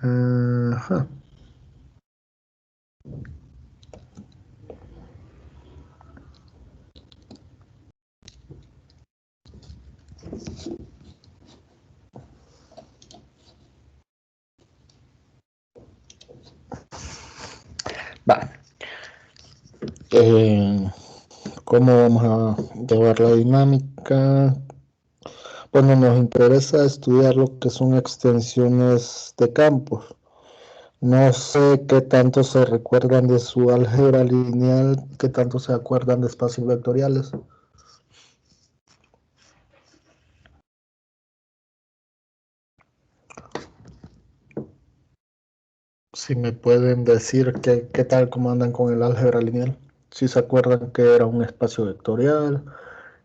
Ajá. Va. Eh, ¿Cómo vamos a llevar la dinámica? Bueno, nos interesa estudiar lo que son extensiones de campos. No sé qué tanto se recuerdan de su álgebra lineal, qué tanto se acuerdan de espacios vectoriales. Si me pueden decir qué tal, cómo andan con el álgebra lineal. Si se acuerdan que era un espacio vectorial,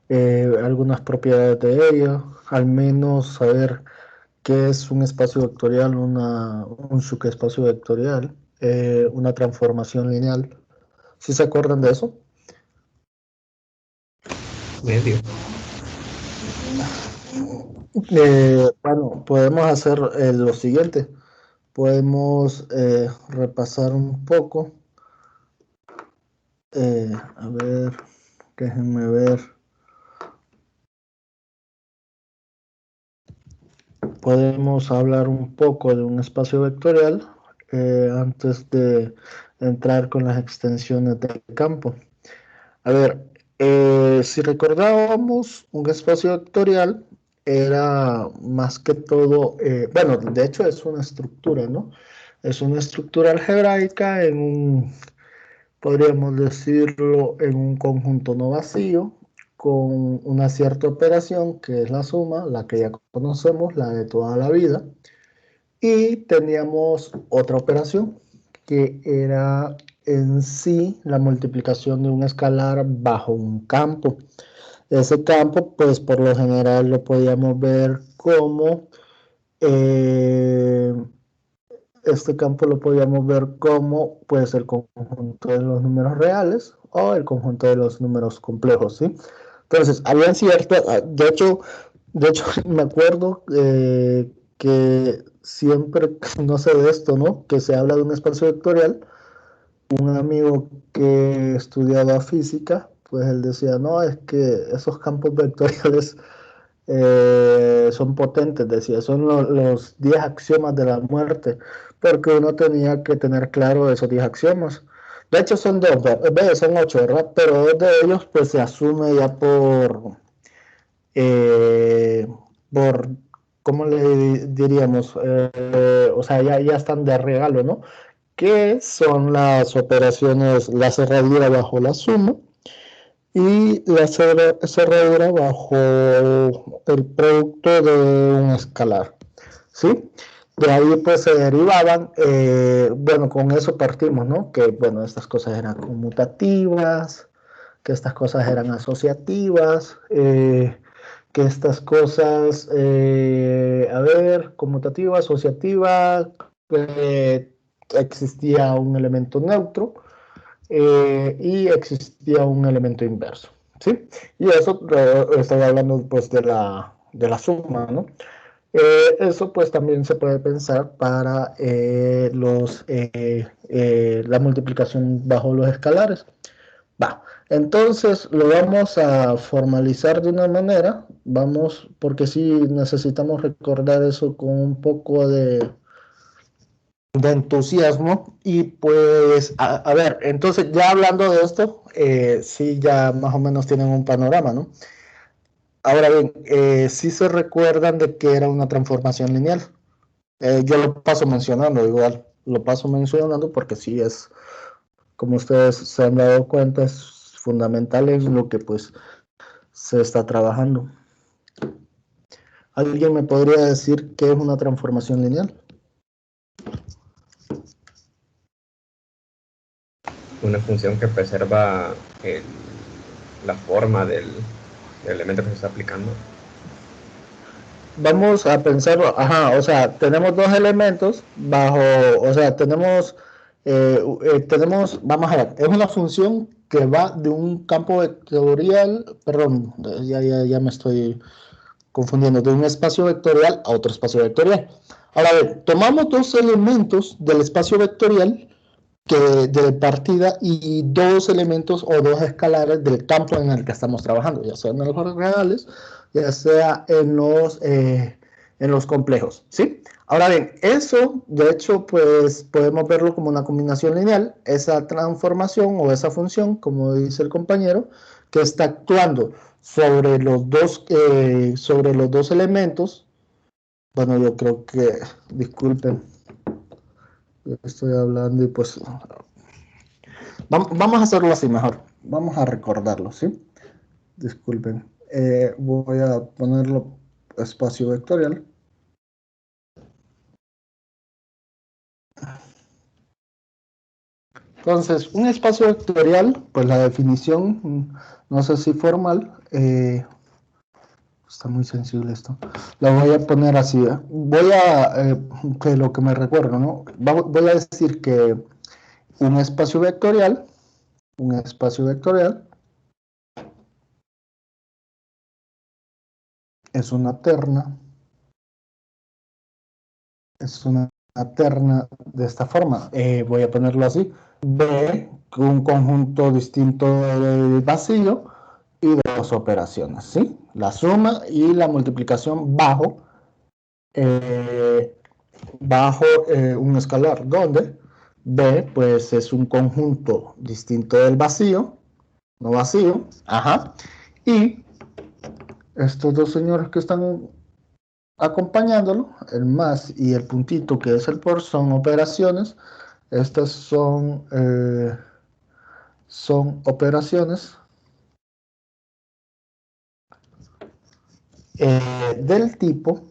algunas propiedades de ella, al menos saber qué es un espacio vectorial, un subespacio vectorial, una transformación lineal. ¿Sí se acuerdan de eso? Medio. Bueno, podemos hacer lo siguiente. Podemos repasar un poco. A ver, déjenme ver. Podemos hablar un poco de un espacio vectorial antes de entrar con las extensiones del campo. A ver, si recordábamos, un espacio vectorial era más que todo, bueno, de hecho es una estructura, ¿no? Es una estructura algebraica en un, podríamos decirlo, en un conjunto no vacío, con una cierta operación que es la suma, la que ya conocemos, la de toda la vida, y teníamos otra operación que era en sí la multiplicación de un escalar bajo un campo. Ese campo, pues por lo general lo podíamos ver como, eh, este campo lo podíamos ver como pues el conjunto de los números reales o el conjunto de los números complejos, ¿sí? Entonces, había cierto, de hecho me acuerdo que siempre, no sé de esto, ¿no? Que se habla de un espacio vectorial, un amigo que estudiaba física, pues él decía, no, es que esos campos vectoriales son potentes, decía, son los 10 axiomas de la muerte, porque uno tenía que tener claro esos 10 axiomas. De hecho son dos, son 8, ¿verdad? Pero dos de ellos pues se asume ya eh, por ¿cómo le diríamos? O sea, ya están de regalo, ¿no? Que son las operaciones, la cerradura bajo la suma y la cerradura bajo el producto de un escalar, ¿sí? De ahí pues se derivaban, bueno, con eso partimos, ¿no? Que, bueno, estas cosas eran conmutativas, que estas cosas eran asociativas, que estas cosas, a ver, conmutativa, asociativa, existía un elemento neutro y existía un elemento inverso, ¿sí? Y eso estoy hablando pues de la suma, ¿no? Eso pues también se puede pensar para la multiplicación bajo los escalares. Va, entonces lo vamos a formalizar de una manera, vamos, porque sí necesitamos recordar eso con un poco de entusiasmo y pues, a ver, entonces ya hablando de esto, sí ya más o menos tienen un panorama, ¿no? Ahora bien, sí se recuerdan de que era una transformación lineal. Yo lo paso mencionando, igual, lo paso mencionando porque sí es, como ustedes se han dado cuenta, es fundamental en lo que pues se está trabajando. ¿Alguien me podría decir qué es una transformación lineal? Una función que preserva la forma del elemento que se está aplicando. Vamos a pensarlo, ajá, o sea, tenemos dos elementos bajo, o sea, tenemos, vamos a ver, es una función que va de un campo vectorial, perdón, ya me estoy confundiendo de un espacio vectorial a otro espacio vectorial. Ahora, a ver, tomamos dos elementos del espacio vectorial de partida y dos elementos o dos escalares del campo en el que estamos trabajando, ya sea en los reales, ya sea en los complejos, ¿sí? Ahora bien, eso, de hecho, pues podemos verlo como una combinación lineal, esa transformación o esa función, como dice el compañero, que está actuando sobre los dos elementos. Bueno, yo creo que, disculpen, yo estoy hablando y pues vamos a hacerlo así mejor. Vamos a recordarlo, ¿sí? Disculpen. Voy a ponerlo espacio vectorial. Entonces, un espacio vectorial, pues la definición, no sé si formal, está muy sensible esto. Lo voy a poner así. Voy a, que lo que me recuerdo, ¿no? Voy a decir que un espacio vectorial es una terna de esta forma. Voy a ponerlo así. B, un conjunto distinto del vacío y dos operaciones, ¿sí? La suma y la multiplicación bajo un escalar, donde B, pues, es un conjunto distinto del vacío, no vacío, ajá, y estos dos señores que están acompañándolo, el más y el puntito que es el por, son operaciones. Estas son operaciones del tipo,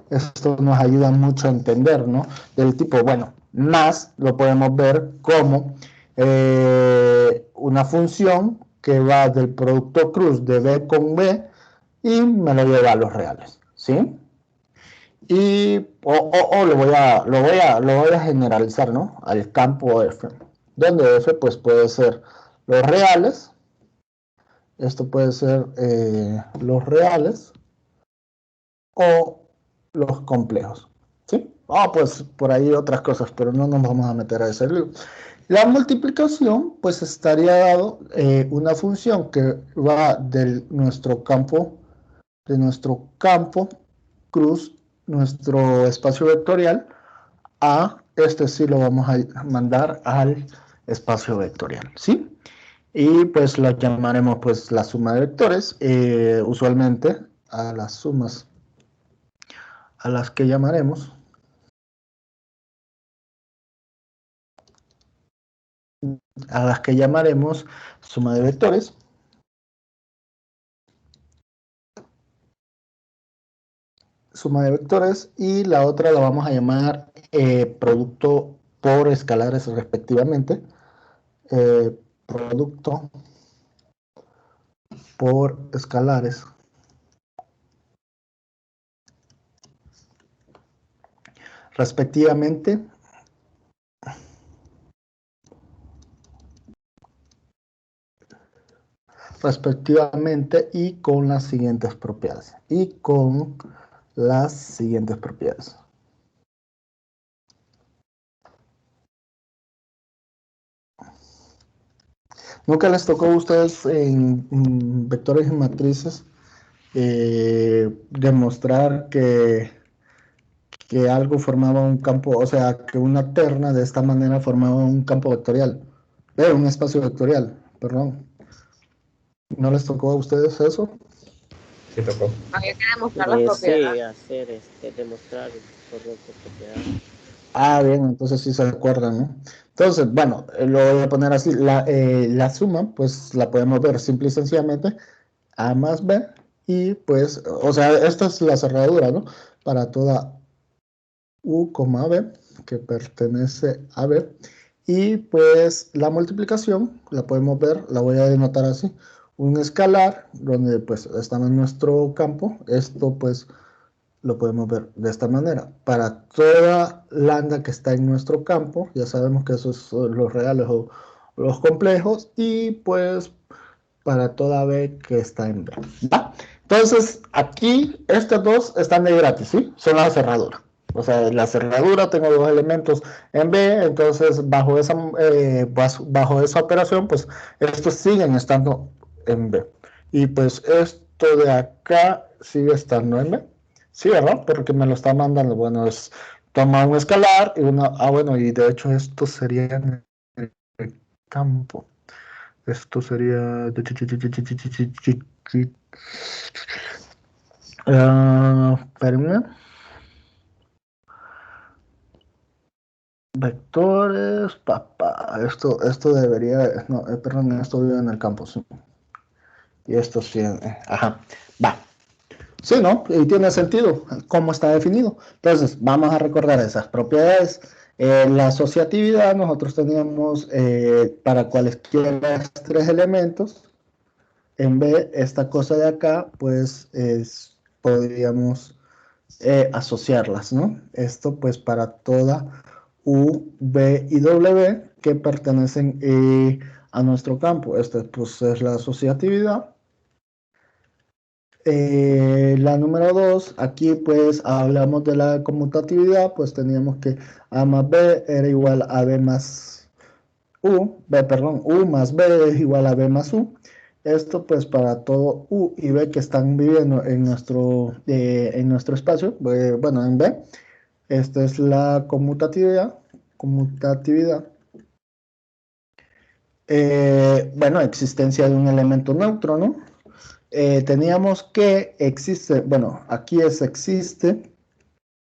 esto nos ayuda mucho a entender, ¿no? Del tipo, bueno, más lo podemos ver como una función que va del producto cruz de B con B y me lo lleva a los reales, ¿sí? Y lo voy a generalizar, ¿no? Al campo F, donde F pues puede ser los reales, esto puede ser los reales o los complejos, ¿sí? Pues por ahí otras cosas, pero no nos vamos a meter a ese lío. La multiplicación pues estaría dado una función que va de nuestro campo cruz, nuestro espacio vectorial, a este sí lo vamos a mandar al espacio vectorial, ¿sí? Y pues lo llamaremos pues la suma de vectores, usualmente a las sumas a las que llamaremos suma de vectores, y la otra la vamos a llamar producto por escalares respectivamente, producto por escalares respectivamente y con las siguientes propiedades. ¿Nunca les tocó a ustedes en vectores y matrices demostrar que algo formaba un campo, o sea, que una terna de esta manera formaba un campo vectorial, un espacio vectorial, perdón? ¿No les tocó a ustedes eso? Sí, tocó. Había que demostrar las Sí, propiedades. demostrar correctas propiedades. Bien, entonces sí se acuerdan, ¿no? Entonces, bueno, lo voy a poner así, la suma, pues la podemos ver simple y sencillamente, A más B, y pues, o sea, esta es la cerradura, ¿no? Para toda U, B, que pertenece a B, y pues la multiplicación, la podemos ver, la voy a denotar así, un escalar, donde pues está en nuestro campo, esto pues lo podemos ver de esta manera. Para toda lambda que está en nuestro campo, ya sabemos que esos son los reales o los complejos, y pues para toda B que está en B, ¿va? Entonces, aquí estas dos están de gratis, ¿sí? Son la cerradura. O sea, la cerradura tengo dos elementos en B, entonces bajo esa operación, pues estos siguen estando en B. Y pues esto de acá sigue estando en B. Sí, ¿verdad? Porque me lo está mandando. Bueno, es toma un escalar y una. Ah, bueno, y de hecho esto sería en el campo. Esto sería. Espérenme. Vectores, papá. Esto debería. No, perdón, esto vive en el campo, sí. Y esto sí. Ajá. Va. Sí, ¿no? Y tiene sentido cómo está definido. Entonces, vamos a recordar esas propiedades. La asociatividad, nosotros teníamos para cualesquiera tres elementos. En vez de esta cosa de acá, pues podríamos asociarlas, ¿no? Esto pues para toda U, V y W que pertenecen a nuestro campo. Esta pues es la asociatividad. La número 2, aquí pues hablamos de la conmutatividad, pues teníamos que A más B era igual a B más U más B es igual a B más U. Esto pues para todo U y B que están viviendo en nuestro espacio, bueno, en B. Esta es la conmutatividad. Bueno, existencia de un elemento neutro, ¿no? Teníamos que existe, bueno, aquí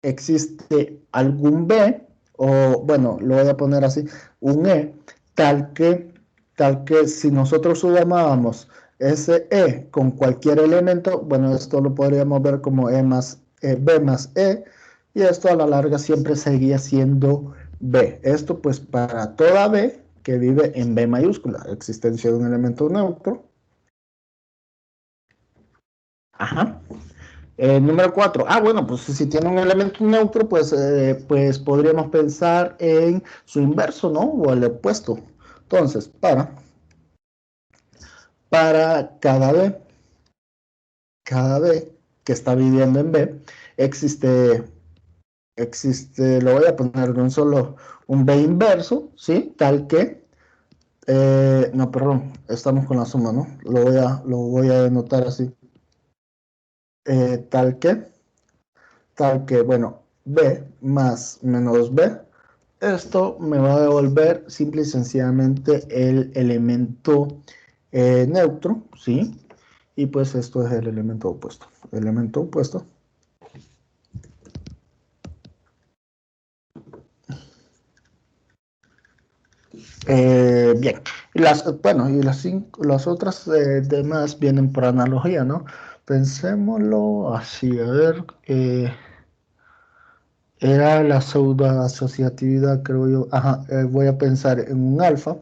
existe algún B, o bueno, lo voy a poner así, un E, tal que, tal que si nosotros sumábamos ese E con cualquier elemento, bueno, esto lo podríamos ver como B más E, y esto a la larga siempre seguía siendo B. Esto pues para toda B que vive en B mayúscula, existencia de un elemento neutro. Ajá. Número 4. Ah, bueno, pues si tiene un elemento neutro, pues podríamos pensar en su inverso, ¿no? O el opuesto. Entonces, para cada B que está viviendo en B, existe, lo voy a poner de un B inverso, ¿sí? Tal que, no, perdón, estamos con la suma, ¿no? Lo voy a denotar así. Tal que, bueno, B más menos B, esto me va a devolver simple y sencillamente el elemento neutro, ¿sí? Y pues esto es el elemento opuesto. Elemento opuesto. Bien, bueno, y las otras demás vienen por analogía, ¿no? Pensémoslo así, a ver, era la pseudo asociatividad, creo yo. Ajá, voy a pensar en un alfa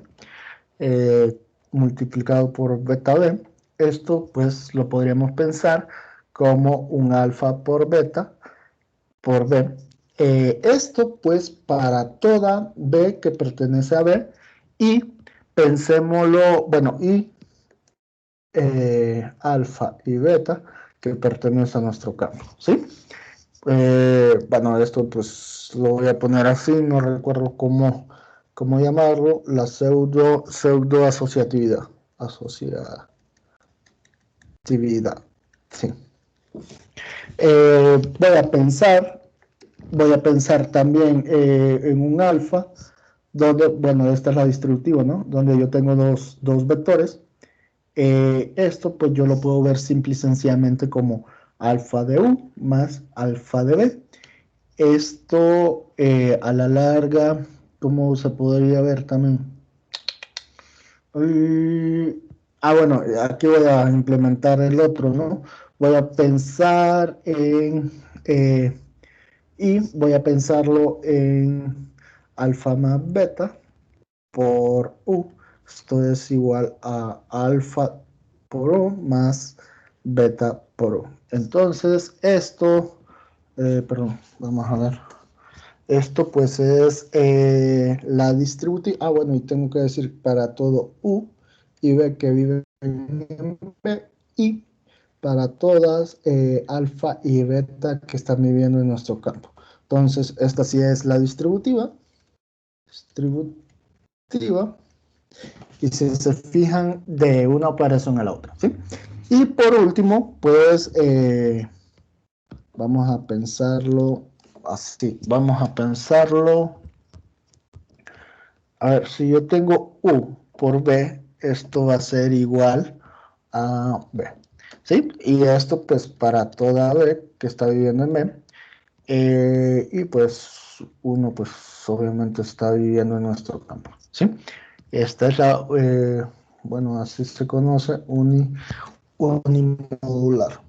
eh, multiplicado por beta b. Esto pues lo podríamos pensar como un alfa por beta por b. Esto pues para toda b que pertenece a b y pensémoslo, bueno, y alfa y beta que pertenece a nuestro campo, ¿sí? Bueno, esto pues lo voy a poner así, no recuerdo cómo llamarlo, la pseudo asociatividad. Asociatividad, sí. Voy a pensar también en un alfa, donde, bueno, esta es la distributiva, ¿no? Donde yo tengo dos vectores. Esto pues yo lo puedo ver simple y sencillamente como alfa de U más alfa de B. Esto a la larga, ¿cómo se podría ver también? Bueno, aquí voy a implementar el otro, ¿no? Voy a pensar y voy a pensarlo en alfa más beta por U. Esto es igual a alfa por U más beta por U. Entonces, perdón, vamos a ver. Esto pues es la distributiva. Ah, bueno, y tengo que decir para todo U y B que vive en B y para todas alfa y beta que están viviendo en nuestro campo. Entonces, esta sí es la distributiva. Y si se fijan de una operación a la otra, ¿sí? Y por último, pues vamos a pensarlo así. Vamos a pensarlo. A ver, si yo tengo U por B, esto va a ser igual a B, ¿sí? Y esto pues para toda B que está viviendo en B. Y pues uno pues obviamente está viviendo en nuestro campo, ¿sí? Esta es la, bueno, así se conoce, unimodular.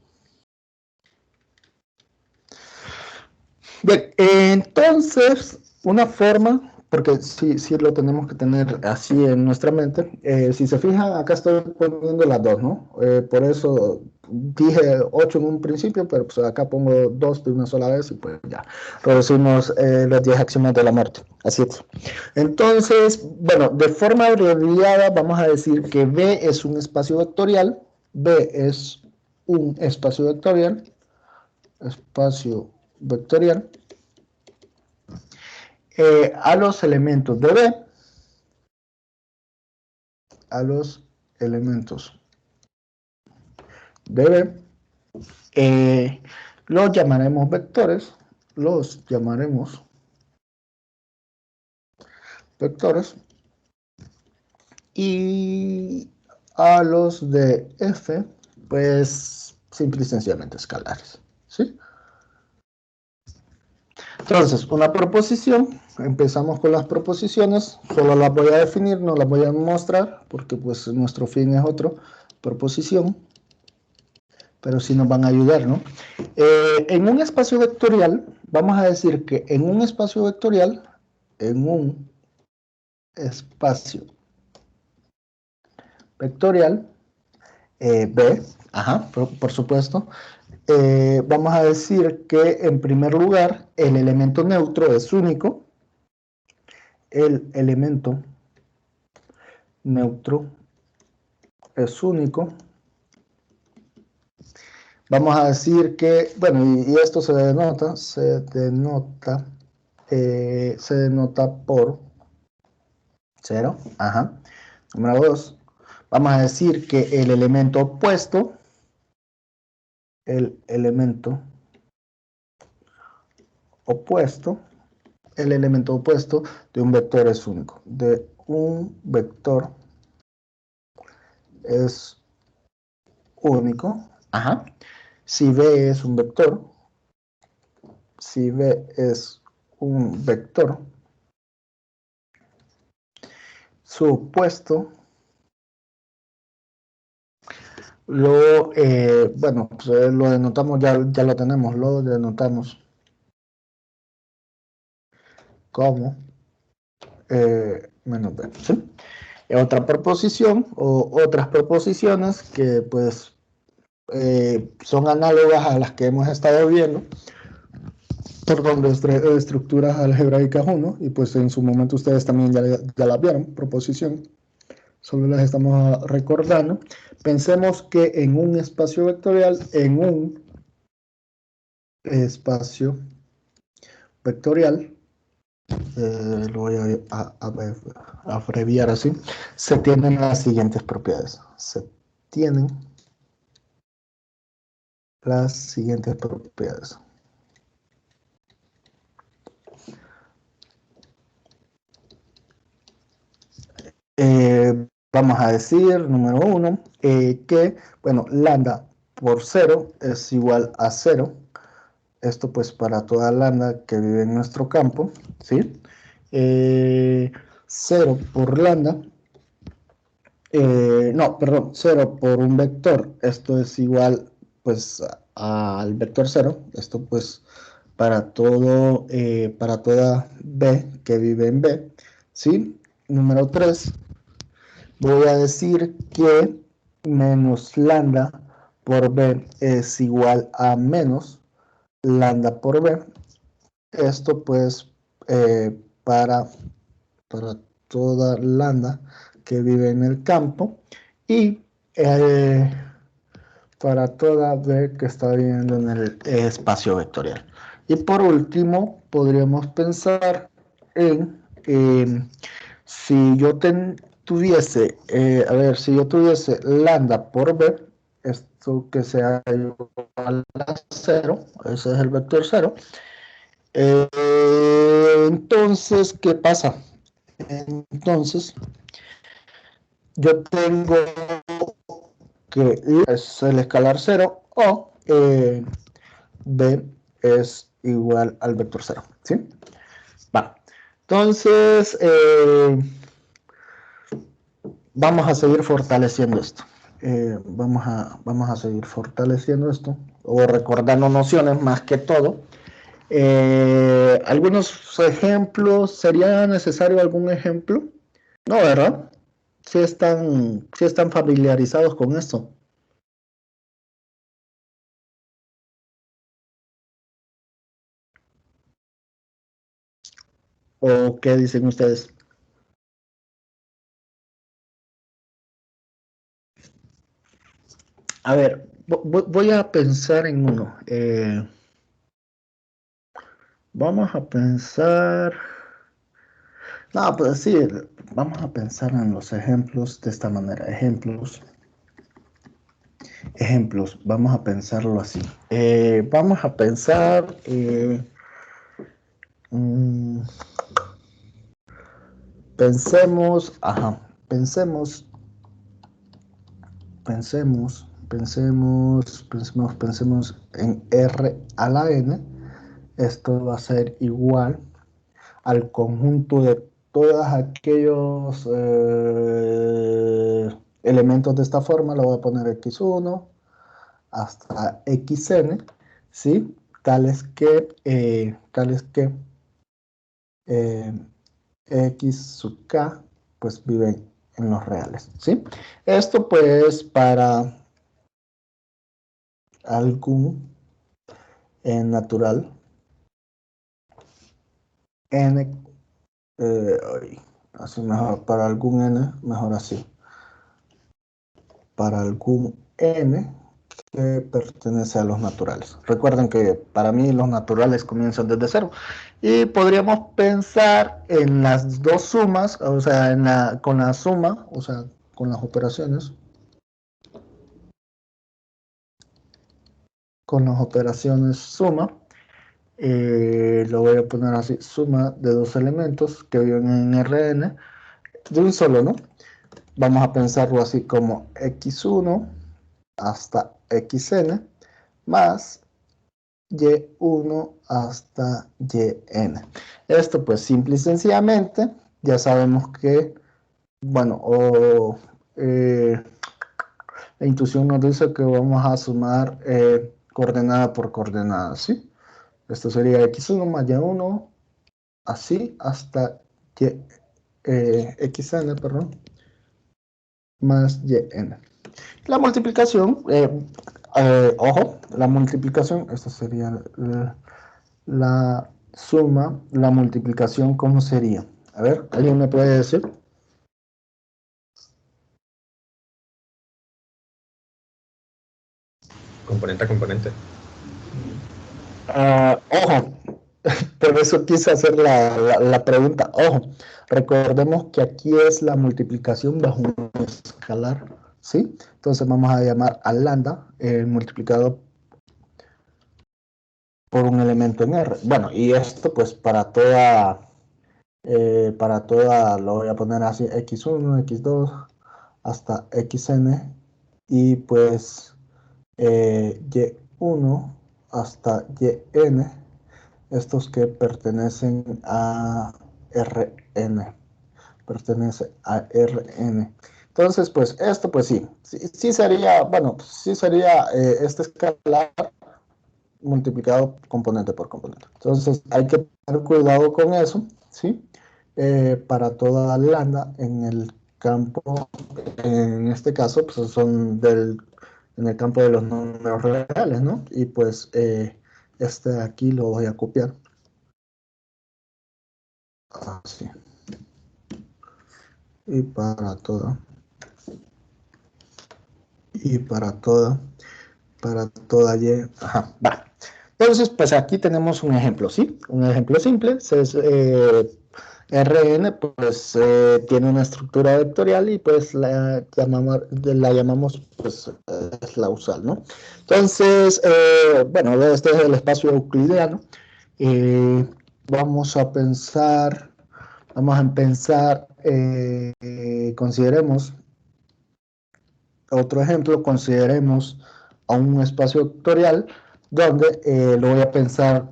Bien, entonces, una forma, porque sí lo tenemos que tener así en nuestra mente, si se fijan, acá estoy poniendo las dos, ¿no? Por eso dije 8 en un principio, pero pues acá pongo 2 de una sola vez y pues ya, reducimos los 10 axiomas de la muerte, así es. Entonces, bueno, de forma abreviada vamos a decir que B es un espacio vectorial, B es un espacio vectorial, a los elementos de B, los llamaremos vectores, y a los de F, pues simple y sencillamente escalares, ¿sí? Entonces, una proposición, empezamos con las proposiciones, solo las voy a definir, no las voy a mostrar, porque pues nuestro fin es otro, proposición, pero sí nos van a ayudar, ¿no? En un espacio vectorial, vamos a decir que en un espacio vectorial, B, por supuesto, vamos a decir que en primer lugar el elemento neutro es único, el elemento neutro es único. Vamos a decir que, bueno, y esto se denota por 0. Número 2. Vamos a decir que el elemento opuesto de un vector es único. De un vector es único. Si B es un vector, su opuesto bueno, pues lo denotamos, ya lo tenemos, lo denotamos como menos B, ¿sí? Otra proposición o otras proposiciones que pues son análogas a las que hemos estado viendo, perdón, de estructuras algebraicas 1, y pues en su momento ustedes también ya la vieron, proposición, solo las estamos recordando. Pensemos que en un espacio vectorial, lo voy a abreviar así, se tienen las siguientes propiedades. Vamos a decir, número 1, que, bueno, lambda por 0 es igual a 0. Esto pues para toda lambda que vive en nuestro campo, ¿sí? 0 por lambda, no, perdón, 0 por un vector, esto es igual pues al vector 0, esto pues para toda B que vive en B, ¿sí? Número 3, voy a decir que menos lambda por B es igual a menos lambda por B. Esto pues para toda lambda que vive en el campo. Y para toda B que está viviendo en el espacio vectorial. Y por último, podríamos pensar en si yo tuviese, a ver, si yo tuviese lambda por B, esto que sea igual a 0, ese es el vector 0. Entonces, ¿qué pasa? Entonces, yo tengo que I es el escalar 0 o B es igual al vector 0, ¿sí? Va. Entonces, vamos a seguir fortaleciendo esto. Vamos a seguir fortaleciendo esto o recordando nociones más que todo. Algunos ejemplos, ¿sería necesario algún ejemplo? No, ¿verdad? Sí están familiarizados con esto. ¿O qué dicen ustedes? A ver, voy a pensar en uno. Vamos a pensar... No, pues sí, vamos a pensar en los ejemplos de esta manera. Ejemplos, vamos a pensarlo así. Vamos a pensar... mm, pensemos, ajá, pensemos en R a la N. Esto va a ser igual al conjunto de todos aquellos elementos de esta forma. Lo voy a poner x1 hasta xn, ¿sí? Tales que eh, x sub k pues viven en los reales, ¿sí? Esto pues para algún natural n, así mejor, para algún n, mejor así, para algún n que pertenece a los naturales. Recuerden que para mí los naturales comienzan desde cero. Y podríamos pensar en las dos sumas, o sea, con la suma, o sea, con las operaciones. Con las operaciones suma. Lo voy a poner así, suma de dos elementos que viven en Rn, de un solo, ¿no? Vamos a pensarlo así como x1 hasta xn más y1 hasta yn. Esto pues simple y sencillamente ya sabemos que, bueno, la intuición nos dice que vamos a sumar coordenada por coordenada, ¿sí? Esto sería x1 más y1 así hasta xn, perdón, más yn. La multiplicación, ojo, la multiplicación, esta sería la suma, la multiplicación, ¿cómo sería? A ver, ¿alguien me puede decir? Componente a componente. Ojo, por eso quise hacer la pregunta. Ojo, recordemos que aquí es la multiplicación bajo un escalar, ¿sí? Entonces vamos a llamar a lambda multiplicado por un elemento en R. Bueno, y esto pues para toda, lo voy a poner así, x1, x2, hasta xn, y pues y1 hasta yn, estos que pertenecen a Rn, pertenece a Rn. Entonces, pues esto, pues sí sería, bueno, sí sería este escalar multiplicado componente por componente. Entonces, hay que tener cuidado con eso, ¿sí? Para toda lambda en el campo, en este caso, pues son en el campo de los números reales, ¿no? Y pues este de aquí lo voy a copiar. Así. Y para toda. Y para toda para toda y, ajá, va. Entonces, pues aquí tenemos un ejemplo, ¿sí? Un ejemplo simple, Rn, pues tiene una estructura vectorial y pues la llamamos pues es la usual, ¿no? Entonces, bueno, este es el espacio euclideano. Vamos a pensar, consideremos otro ejemplo, consideremos a un espacio vectorial donde lo voy a pensar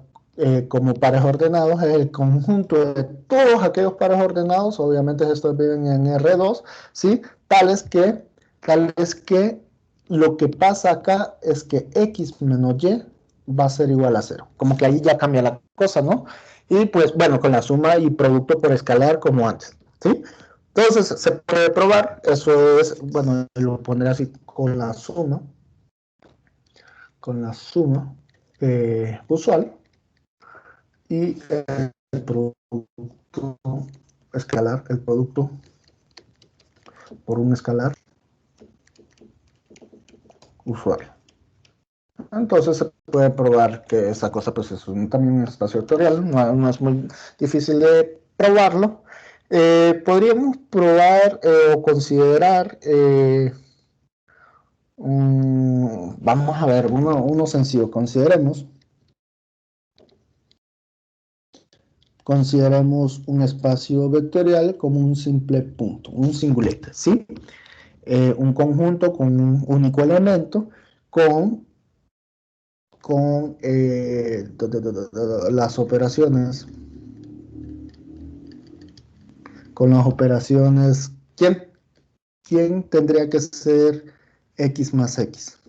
como pares ordenados, es el conjunto de todos aquellos pares ordenados, obviamente estos viven en R2, ¿sí? Tales que lo que pasa acá es que X menos Y va a ser igual a 0. Como que ahí ya cambia la cosa, ¿no? Y pues bueno, con la suma y producto por escalar como antes, ¿sí? Entonces se puede probar, eso es, bueno, lo pondré así con la suma usual y el producto escalar, el producto por un escalar usual. Entonces se puede probar que esa cosa pues es también un espacio vectorial, no es muy difícil de probarlo. Podríamos probar o considerar, vamos a ver, uno sencillo, consideremos un espacio vectorial como un simple punto, un singulete, ¿sí? Un conjunto con un único elemento con las operaciones, ¿quién tendría que ser X más X?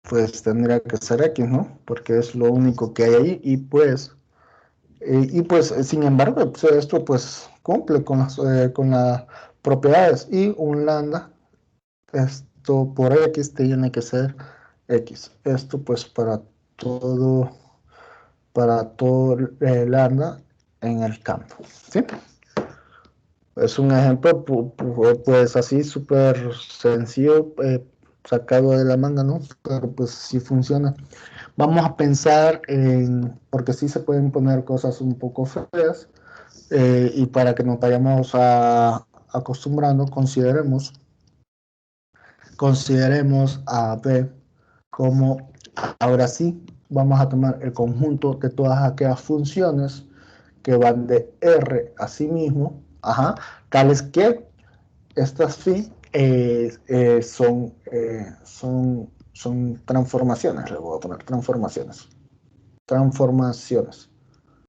Pues tendría que ser X, ¿no? Porque es lo único que hay ahí y pues sin embargo, pues, esto pues cumple con las propiedades y un lambda, esto por X tiene que ser X. Esto pues para todo lambda en el campo, ¿sí? Es un ejemplo pues así súper sencillo, sacado de la manga, ¿no? Pero pues sí funciona. Vamos a pensar porque sí se pueden poner cosas un poco feas, y para que nos vayamos acostumbrando, consideremos a B como, ahora sí, vamos a tomar el conjunto de todas aquellas funciones que van de R a sí mismo, ajá, tales que estas phi son transformaciones, le voy a poner transformaciones,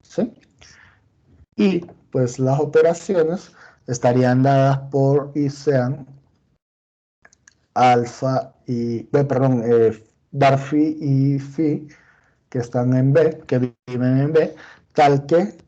¿sí? Y pues las operaciones estarían dadas por y sean alfa y, perdón, bar phi y phi, que están en B, que viven en B, tal que,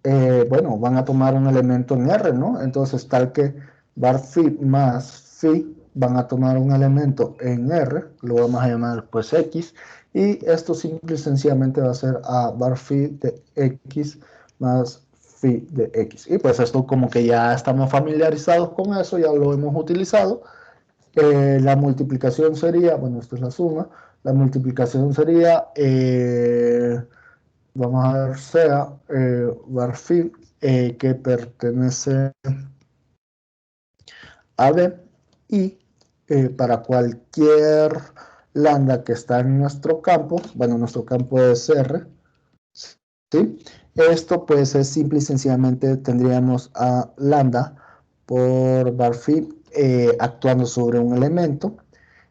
bueno, van a tomar un elemento en R, ¿no? Entonces, tal que bar phi más phi van a tomar un elemento en R, lo vamos a llamar pues X, y esto simple y sencillamente va a ser a bar phi de X más phi de X. Y pues esto como que ya estamos familiarizados con eso, ya lo hemos utilizado. La multiplicación sería, bueno, esta es la suma, la multiplicación sería, vamos a ver, sea bar phi que pertenece a B y para cualquier lambda que está en nuestro campo, bueno, nuestro campo es R, ¿sí? Esto pues es simple y sencillamente tendríamos a lambda por bar phi actuando sobre un elemento.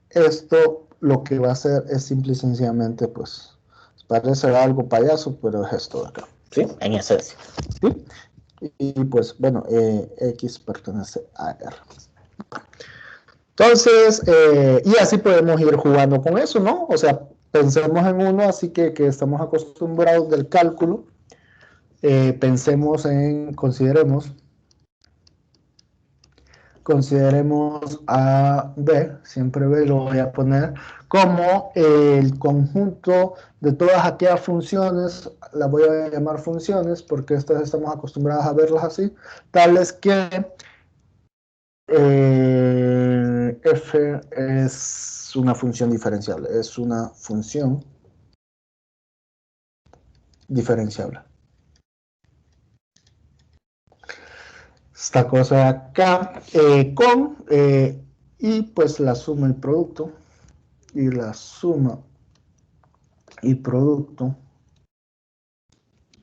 Esto lo que va a hacer es simple y sencillamente, pues, parece algo payaso, pero es esto de acá, ¿sí? En esencia, ¿sí? Y pues, bueno, X pertenece a R. Entonces, y así podemos ir jugando con eso, ¿no? O sea, pensemos en uno, así que estamos acostumbrados del cálculo, consideremos consideremos a B, siempre B lo voy a poner como el conjunto de todas aquellas funciones, las voy a llamar funciones porque estas estamos acostumbrados a verlas así, tales que f es una función diferenciable, es una función diferenciable. Esta cosa de acá y pues la suma y producto, y la suma y producto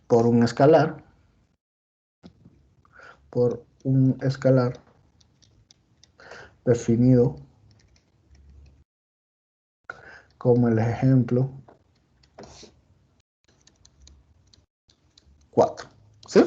por un escalar definido como el ejemplo 4, ¿sí?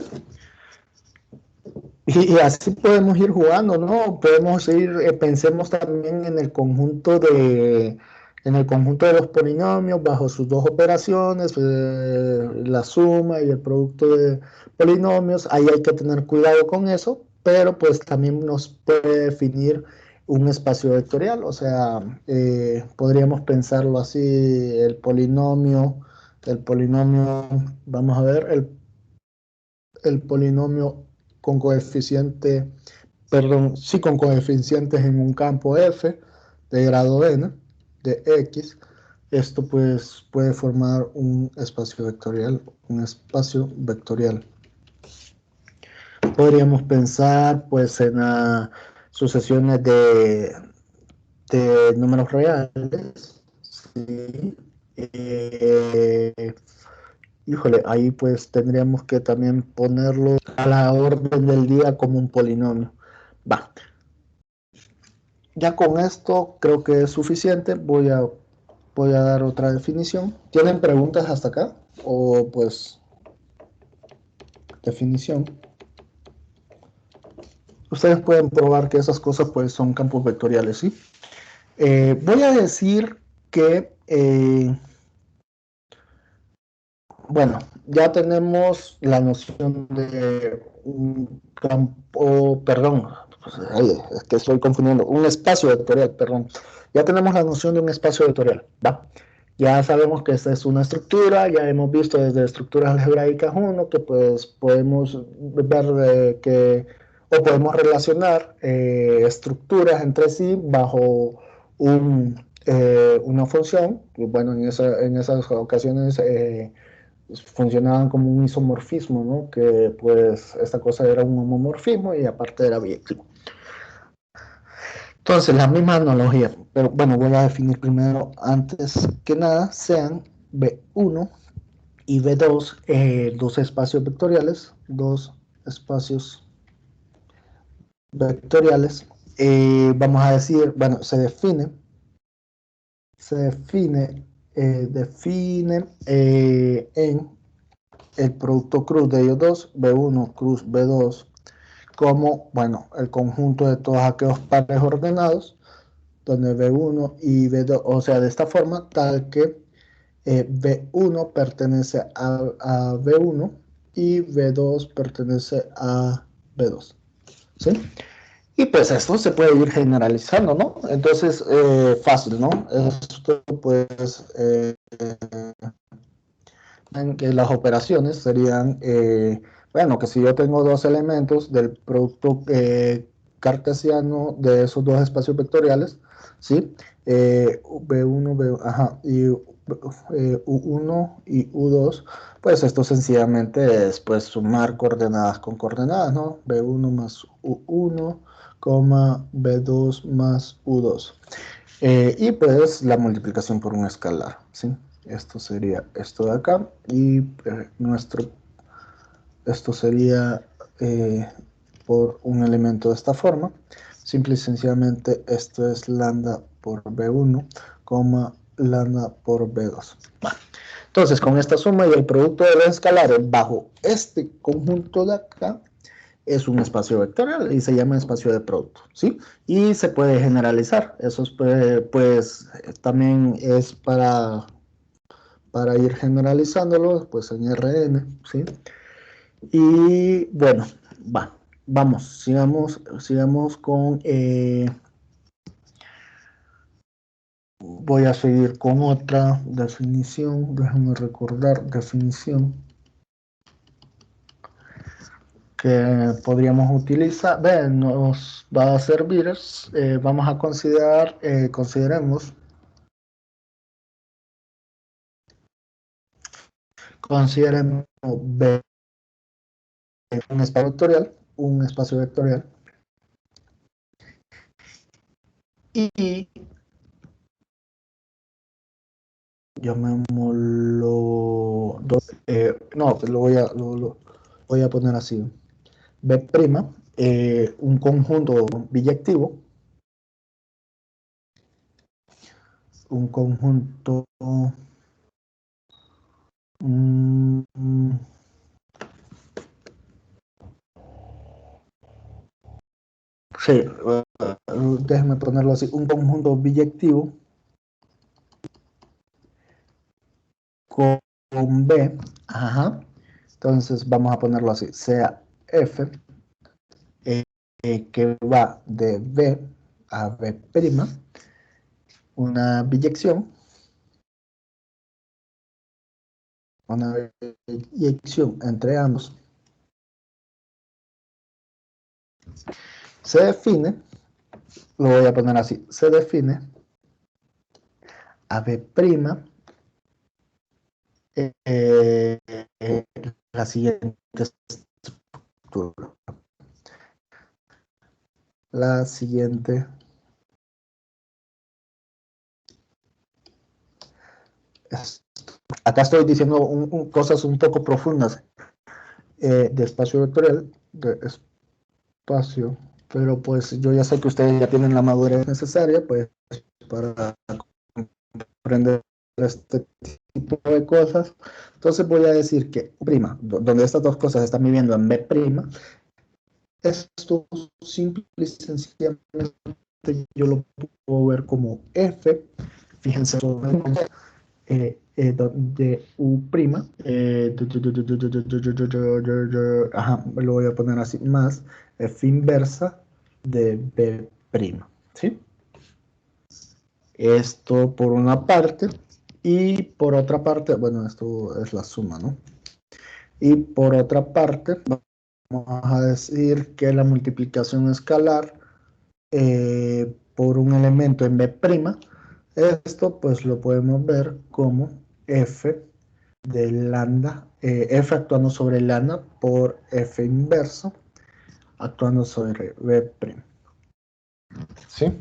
Y así podemos ir jugando, ¿no? Podemos ir, pensemos también en el conjunto de los polinomios bajo sus dos operaciones, la suma y el producto de polinomios. Ahí hay que tener cuidado con eso, pero pues también nos puede definir un espacio vectorial, o sea, podríamos pensarlo así, vamos a ver, el polinomio con coeficiente, perdón, sí, con coeficientes en un campo f de grado n de x, esto pues puede formar un espacio vectorial, Podríamos pensar pues en sucesiones de números reales, ¿sí? Híjole, ahí pues tendríamos que también ponerlo a la orden del día como un polinomio. Va. Ya con esto creo que es suficiente. Voy a dar otra definición. ¿Tienen preguntas hasta acá? O pues definición. Ustedes pueden probar que esas cosas pues son campos vectoriales, ¿sí? Voy a decir que bueno, ya tenemos la noción de un campo, perdón, es que estoy confundiendo, un espacio vectorial, perdón. Ya tenemos la noción de un espacio vectorial, ¿va? Ya sabemos que esta es una estructura, ya hemos visto desde estructuras algebraicas 1 que pues podemos ver o podemos relacionar estructuras entre sí bajo una función, y bueno, en esas ocasiones funcionaban como un isomorfismo, ¿no? Que pues esta cosa era un homomorfismo y aparte era biyectivo. Entonces, la misma analogía, pero bueno, voy a definir primero, antes que nada, sean B1 y B2, dos espacios vectoriales, vamos a decir, bueno, define en el producto cruz de ellos dos, B1 cruz B2, como, bueno, el conjunto de todos aquellos pares ordenados, donde B1 y B2, o sea, de esta forma, tal que B1 pertenece a B1 y B2 pertenece a B2, ¿sí? Y pues esto se puede ir generalizando, ¿no? Entonces, fácil, ¿no? Esto pues que las operaciones serían, bueno, que si yo tengo dos elementos del producto cartesiano de esos dos espacios vectoriales, ¿sí? B1, y U1 y U2, pues esto sencillamente es pues sumar coordenadas con coordenadas, ¿no? B1 más U1, B2 más U2. Y pues la multiplicación por un escalar, ¿sí? Esto sería esto de acá y esto sería por un elemento de esta forma. Simple y sencillamente esto es lambda por B1, lambda por B2. Bueno, entonces con esta suma y el producto de los escalares bajo este conjunto de acá es un espacio vectorial y se llama espacio de producto, ¿sí? Y se puede generalizar. Eso es, pues también es para ir generalizándolo, pues en Rn, ¿sí? Y bueno, va. vamos, sigamos con... voy a seguir con otra definición. Déjame recordar definición que podríamos utilizar. Ven, nos va a servir. Vamos a considerar, consideremos B un espacio vectorial, y llamémoslo, no, lo voy a poner así. B', un conjunto biyectivo, un conjunto sí, déjeme ponerlo así, un conjunto biyectivo con B, ajá. Entonces vamos a ponerlo así, sea F, que va de B a B', una biyección entre ambos, se define, lo voy a poner así, se define a B', la siguiente estructura. La siguiente acá estoy diciendo cosas un poco profundas de espacio vectorial, pero pues yo ya sé que ustedes ya tienen la madurez necesaria pues para comprender este tipo de cosas. Entonces voy a decir que donde estas dos cosas están viviendo en B', esto simple y sencillamente yo lo puedo ver como F, fíjense, donde U', ajá, lo voy a poner así, más F inversa de B', ¿sí? Esto por una parte, y por otra parte, bueno, esto es la suma, ¿no? Y por otra parte, vamos a decir que la multiplicación escalar por un elemento en B', esto pues lo podemos ver como F de lambda, F actuando sobre lambda por F inverso actuando sobre B', ¿sí?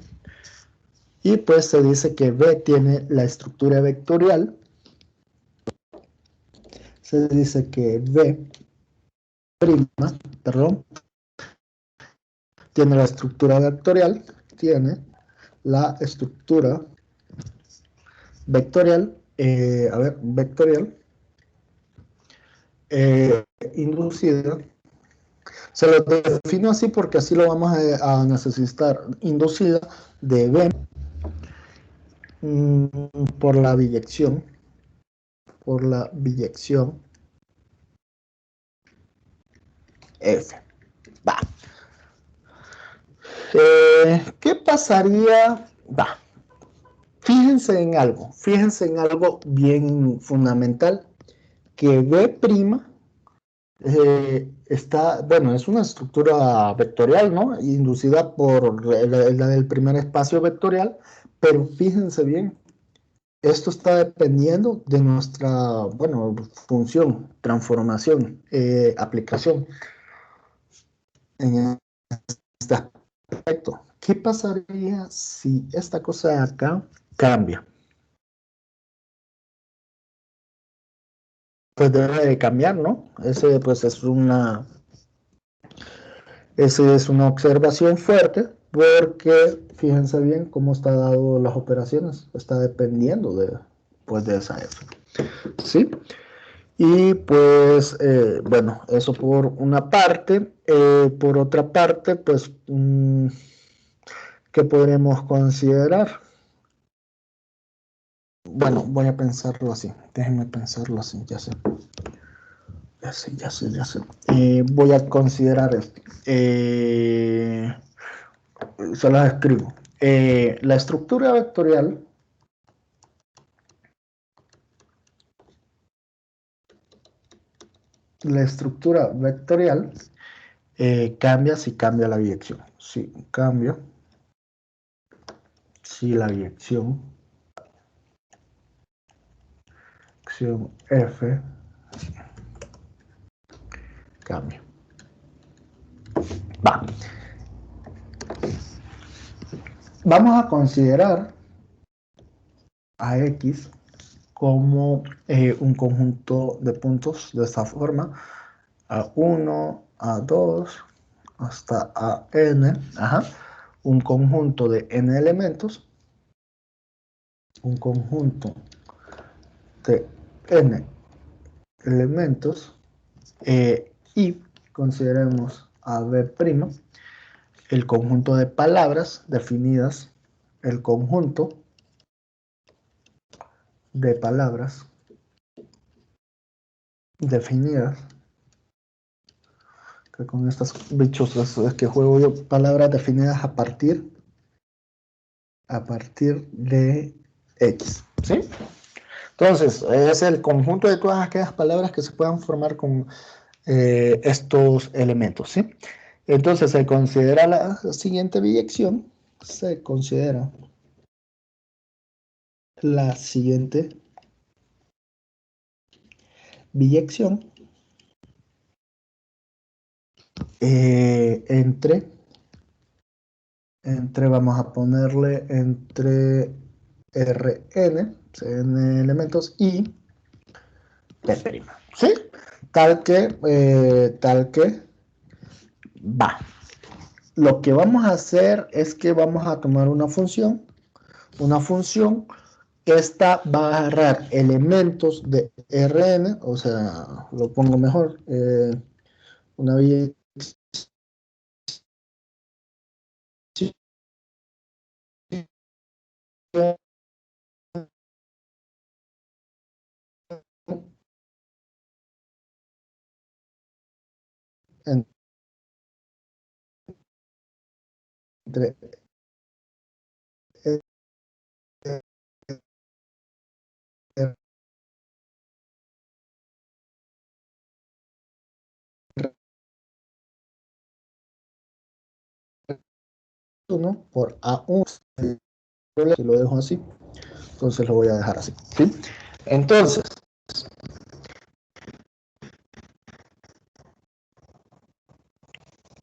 Y pues se dice que B tiene la estructura vectorial, se dice que B', perdón, tiene la estructura vectorial, vectorial inducida. Se lo defino así porque así lo vamos a necesitar, inducida de B por la biyección F. Va. ¿Qué pasaría? Va. Fíjense en algo bien fundamental, que B' bueno, es una estructura vectorial, ¿no? Inducida por la del primer espacio vectorial, pero fíjense bien, esto está dependiendo de nuestra, bueno, función, transformación, aplicación en este aspecto. ¿Qué pasaría si esta cosa de acá cambia? Pues debe de cambiar, ¿no? Pues esa es una observación fuerte porque fíjense bien cómo está dado las operaciones, está dependiendo pues, de esa F, ¿sí? Y pues, bueno, eso por una parte. Por otra parte, pues, ¿qué podremos considerar? Bueno, voy a pensarlo así, déjenme pensarlo así, ya sé. Ya sé. Voy a considerar esto. Se las escribo. La estructura vectorial cambia si cambia la dirección. Si cambia, si la dirección F cambia. Va. Vamos a considerar a X como un conjunto de puntos de esta forma. A1, A2, hasta AN. Ajá. Un conjunto de N elementos. Un conjunto de N elementos. Y consideremos a B', el conjunto de palabras definidas, el conjunto de palabras definidas, que con estos bichos es que juego yo, palabras definidas a partir de X, ¿sí? Entonces, es el conjunto de todas aquellas palabras que se puedan formar con estos elementos, ¿sí? Entonces, se considera la siguiente biyección, se considera la siguiente biyección entre, vamos a ponerle entre Rn, Cn elementos y P', ¿sí? Tal que va. Lo que vamos a hacer es que vamos a tomar una función, esta va a agarrar elementos de Rn, o sea, lo pongo mejor, una biyección entre R1 por A1, si lo dejo así, entonces lo voy a dejar así, ¿sí? Entonces,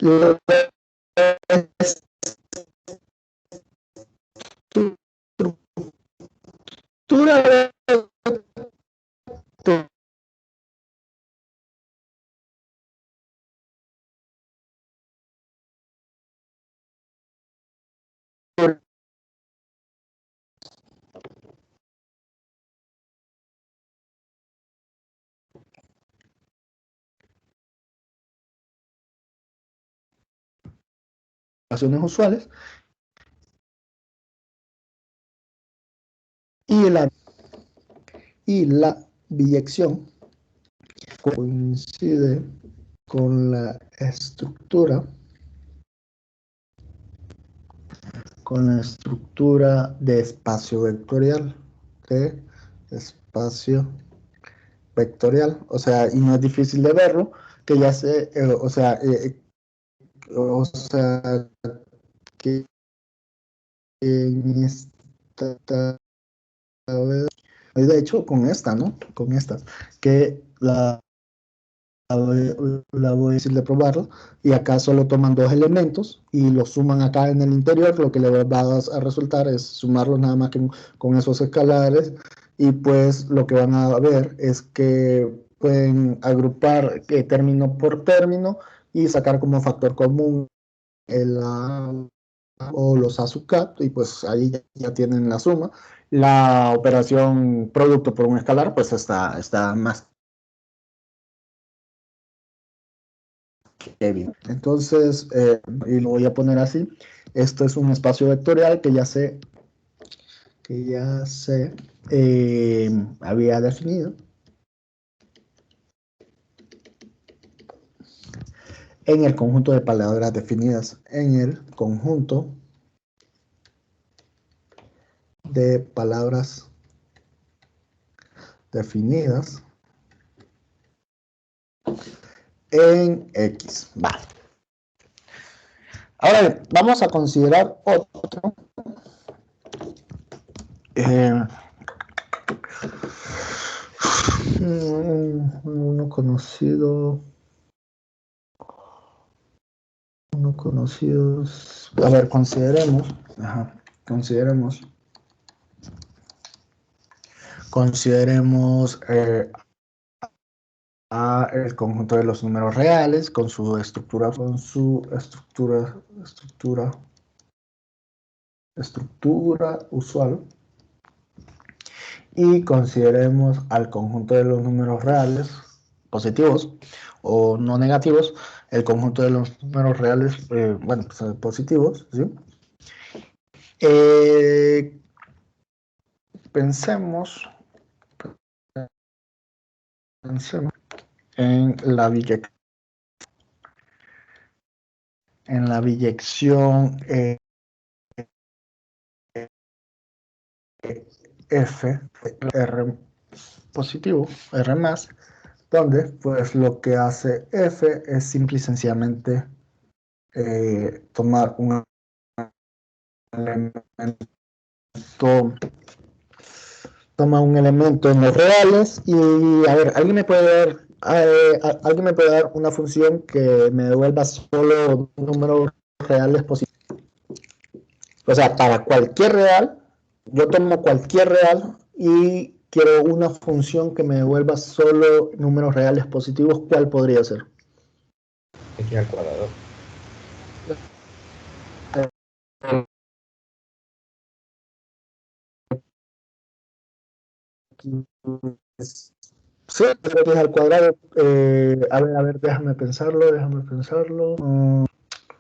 la estructura de usuales y la biyección coincide con la estructura de espacio vectorial, o sea, y no es difícil de verlo, que ya se, o sea, que en esta, de hecho, con esta, ¿no? Con esta, que la voy a decir de probarlo, y acá solo toman dos elementos y los suman acá en el interior, lo que le va a resultar es sumarlos nada más que con esos escalares, y pues lo que van a ver es que pueden agrupar término por término y sacar como factor común el A o los ASUCAT, y pues ahí ya tienen la suma. La operación producto por un escalar pues está más que bien. Entonces, y lo voy a poner así, esto es un espacio vectorial que ya se había definido. en el conjunto de palabras definidas, en el conjunto de palabras definidas en X. Vale. Ahora bien, vamos a considerar otro. Uno conocido. Uno conocido. A ver, consideremos. Consideremos a el conjunto de los números reales con su estructura usual, y consideremos al conjunto de los números reales positivos o no negativos, el conjunto de los números reales positivos, ¿sí? Pensemos en la biyección F, R positivo, R más, donde pues lo que hace F es simple y sencillamente tomar un elemento en los reales y, a ver, ¿alguien me puede dar una función que me devuelva solo números reales positivos? O sea, para cualquier real, yo tomo cualquier real y quiero una función que me devuelva solo números reales positivos. ¿Cuál podría ser? X al cuadrado. Sí, X al cuadrado. A ver, déjame pensarlo.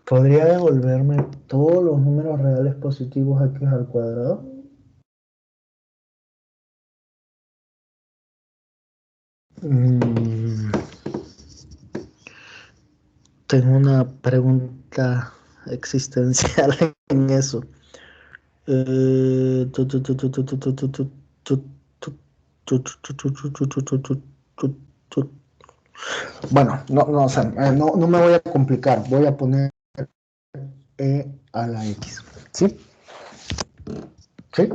¿Podría devolverme todos los números reales positivos X al cuadrado? Tengo una pregunta existencial en eso. Bueno, no me voy a complicar. Voy a poner E a la X. ¿Sí? ¿Sí?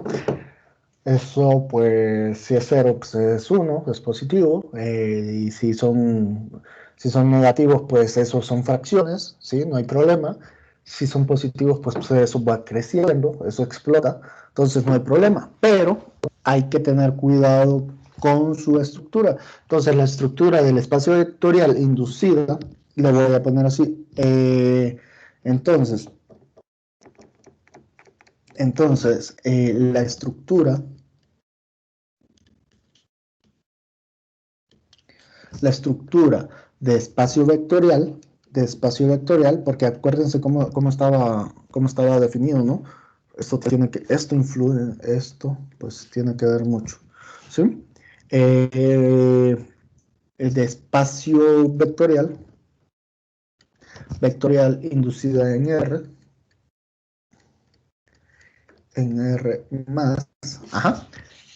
Eso, pues, si es 0, pues es 1, es positivo. Y si son negativos, pues esos son fracciones, ¿sí? No hay problema. Si son positivos, pues eso va creciendo, eso explota. Entonces no hay problema. Pero hay que tener cuidado con su estructura. Entonces la estructura del espacio vectorial inducida, le voy a poner así. Entonces, la estructura de espacio vectorial, porque acuérdense cómo estaba definido, ¿no? Esto influye, esto pues tiene que ver mucho, ¿sí? El de espacio vectorial inducida en R más,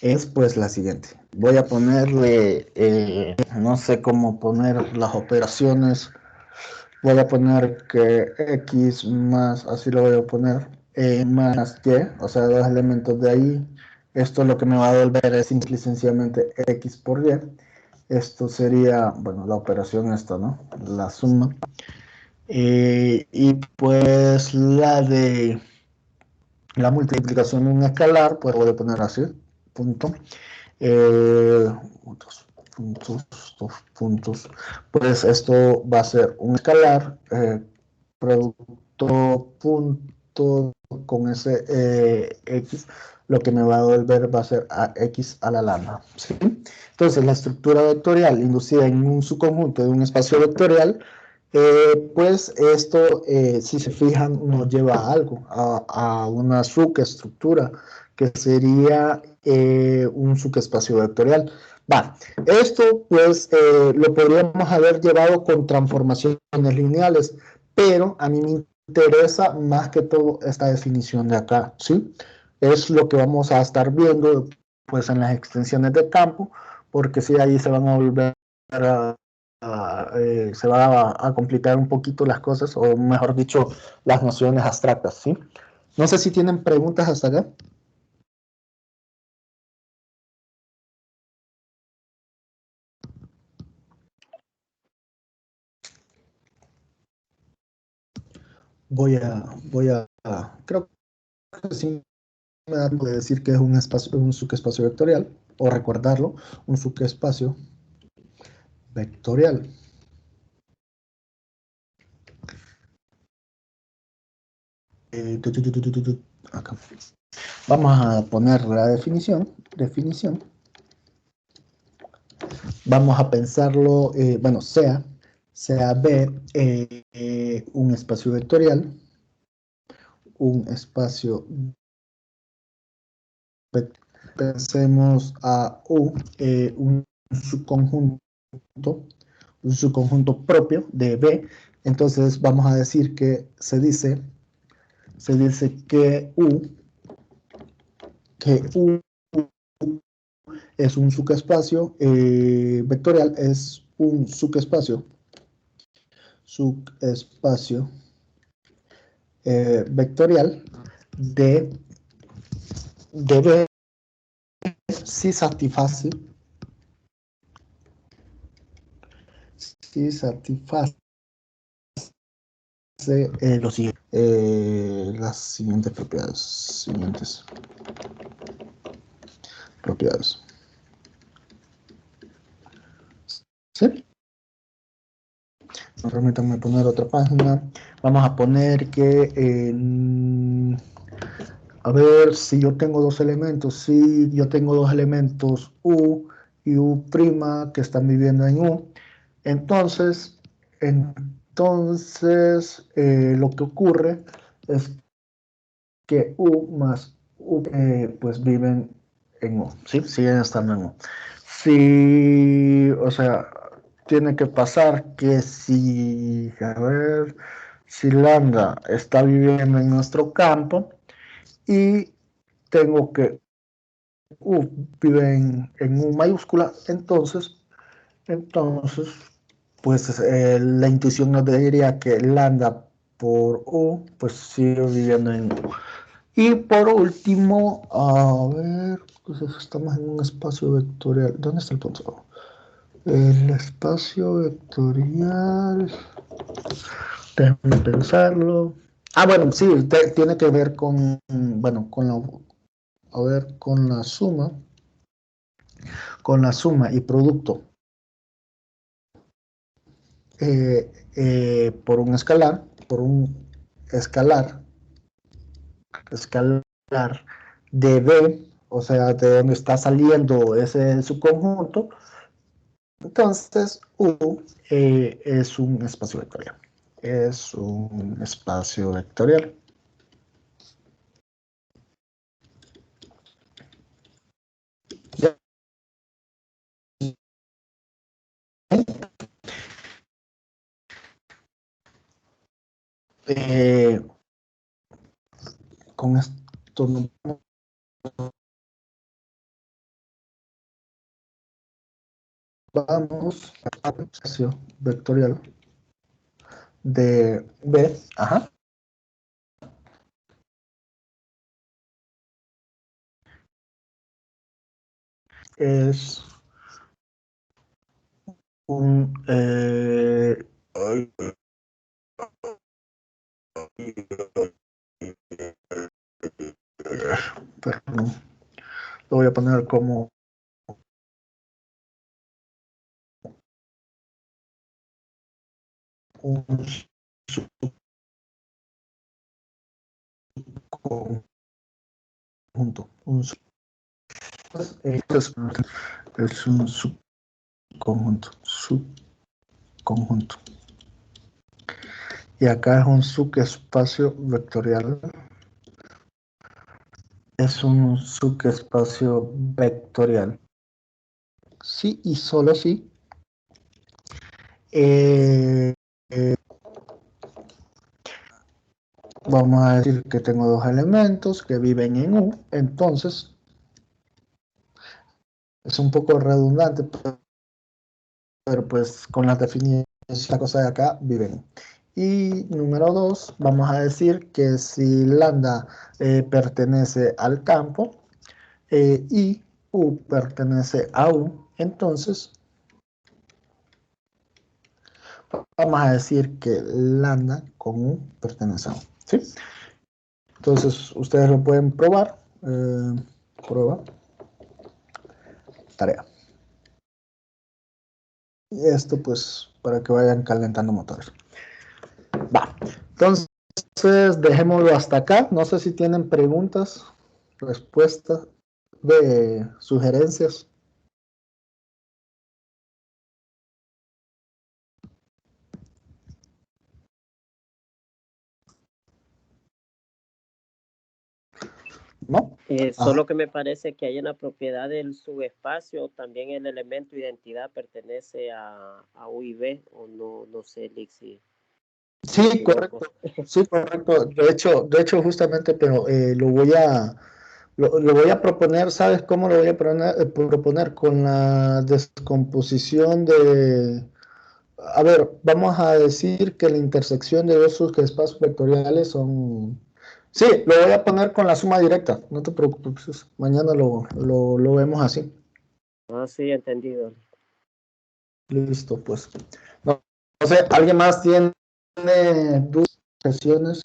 es pues la siguiente. Voy a ponerle, no sé cómo poner las operaciones. Voy a poner que X más, así lo voy a poner, más Y, o sea, dos elementos de ahí. Esto lo que me va a devolver es simple y sencillamente X por Y. Esto sería, bueno, la operación esta, ¿no? La suma. Y pues la multiplicación de un escalar, pues voy a poner así, punto. Dos puntos. Pues esto va a ser un escalar, producto punto con ese X, lo que me va a devolver va a ser a X a la lambda, ¿sí? Entonces la estructura vectorial inducida en un subconjunto de un espacio vectorial, pues esto, si se fijan, nos lleva a algo, a una subestructura, que sería un subespacio vectorial. Va, esto pues lo podríamos haber llevado con transformaciones lineales, pero a mí me interesa más que todo esta definición de acá, ¿sí? Es lo que vamos a estar viendo pues en las extensiones de campo, porque si ahí se van a volver se va a complicar un poquito las cosas, o mejor dicho, las nociones abstractas, ¿sí? No sé si tienen preguntas hasta acá. Creo que sí me da tiempo de decir que es un espacio, un subespacio vectorial, o recordarlo, un subespacio vectorial. Acá. Vamos a poner la definición. Vamos a pensarlo, bueno, sea B un espacio vectorial, un espacio pensemos a U, subconjunto, un subconjunto propio de B. Entonces vamos a decir que se dice que U es un subespacio vectorial, es un subespacio vectorial de B si satisface los las siguientes propiedades. ¿Sí? Permítanme poner otra página. Vamos a poner que a ver si yo tengo dos elementos. Si yo tengo dos elementos U y U' que están viviendo en U. Entonces lo que ocurre es que U más U pues viven en U, ¿sí? Siguen estando en U. Si, o sea, tiene que pasar que si, a ver, si lambda está viviendo en nuestro campo y tengo que U vive en U mayúscula, entonces pues la intuición nos diría que lambda por U, pues sigue viviendo en U. Y por último, a ver, pues estamos en un espacio vectorial. ¿Dónde está el punto? El espacio vectorial, déjame pensarlo. Ah, bueno, sí, tiene que ver con, bueno, con la suma y producto por un escalar, escalar de B, o sea, de donde está saliendo ese subconjunto. Entonces, U es un espacio vectorial. Es un espacio vectorial. Eh, con esto no vamos al espacio vectorial de B. Ajá. Es un perdón, lo voy a poner como un subconjunto. Es un subconjunto. Y acá es un subespacio vectorial. Es un subespacio vectorial. sí y solo sí, eh, vamos a decir que tengo dos elementos que viven en U, entonces es un poco redundante, pero pues con las definiciones, la cosa de acá viven. Y número dos, vamos a decir que si lambda pertenece al campo y U pertenece a U, entonces vamos a decir que lambda con U pertenece a U. ¿Sí? Entonces ustedes lo pueden probar. Prueba. Tarea. Y esto pues para que vayan calentando motores. Va. Entonces dejémoslo hasta acá. No sé si tienen preguntas, respuestas, sugerencias. ¿No? Ajá. Solo que me parece que hay en la propiedad del subespacio también el elemento identidad pertenece a U y B, o no, no sé, Lixi. Sí, correcto. Sí, correcto. De hecho, justamente, pero lo voy a proponer, ¿sabes cómo lo voy a proponer? Con la descomposición de, a ver, vamos a decir que la intersección de dos subespacios vectoriales son, sí, lo voy a poner con la suma directa, no te preocupes, mañana lo vemos así. Ah, sí, entendido. Listo, pues. No, no sé, ¿alguien más tiene dudas, cuestiones?